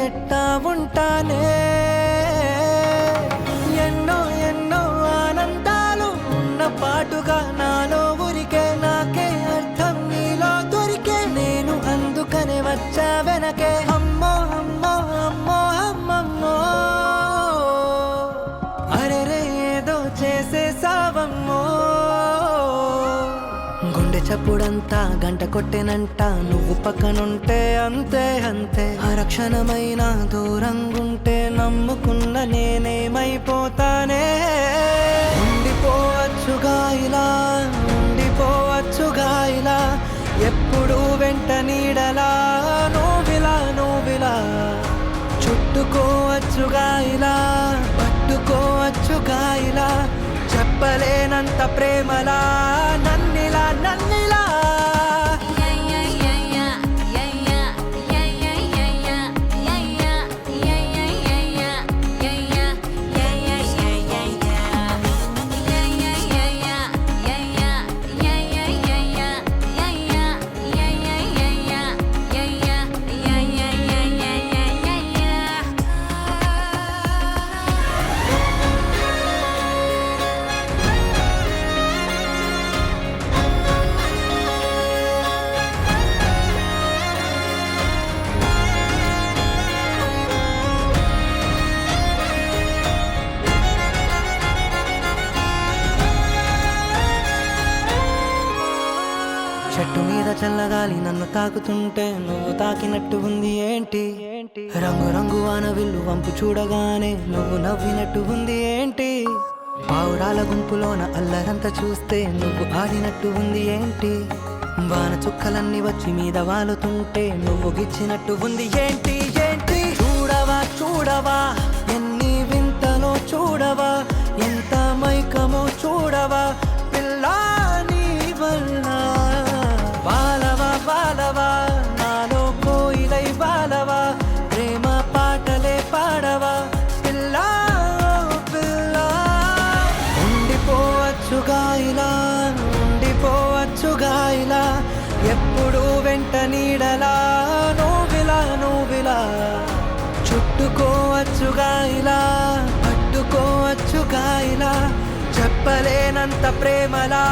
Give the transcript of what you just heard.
ఎట్టా ఉంటానే ఎన్నో ఎన్నో ఆనందాలు ఉన్న పాటుగా నాలో ఊరికే నాకే అర్థం నీలో దొరికే నేను అందుకనే వచ్చా వెనకే అమ్మో అమ్మో అమ్మో అమ్మమ్మో అరెరే ఏదో చేసేసావమ్మో గుండె చప్పుడంతా గంట కొట్టెనంట నువ్వు పక్కనుంటే అంతే అంతే అరక్షణమైన దూరంగుంటే నమ్ముకున్న నేనేమైపోతానే ఉండిపోవచ్చుగా ఇలా ఉండిపోవచ్చుగా ఇలా ఎప్పుడు వెంట నీడలా నువ్విలా చుట్టుకోవచ్చుగా ఇలా పట్టుకోవచ్చుగా ఇలా చెప్పలేనంత ప్రేమలా నన్నిలా చెట్టు మీద చల్లగాలి నన్ను తాకుతుంటే నువ్వు తాకినట్టు ఉంది ఏంటి రంగు రంగు వానవిల్లు వంపు చూడగానే నువ్వు నవ్వినట్టు ఉంది ఏంటి పావురాల గుంపులోన అల్లరంతా చూస్తే నువ్వు ఆడినట్టు ఉంది ఏంటి వాన చుక్కలన్నీ వచ్చి మీద వాలుతుంటే నువ్వు గిచ్చినట్టు ఉంది ఏంటి చూడవా ఎన్ని వింతలో చూడవా ఎంత మైకమో చూడవా పిల్లా నీ వల్ల బాలవా నాలో కోయిలై బాలవా ప్రేమ పాటలే పాడవా పిల్లా ఉండిపోవచ్చుగా ఇలా ఎప్పుడు వెంట నీడలా నువ్విలా చుట్టుకోవచ్చుగా ఇలా పట్టుకోవచ్చుగా ఇలా చెప్పలేనంత ప్రేమలా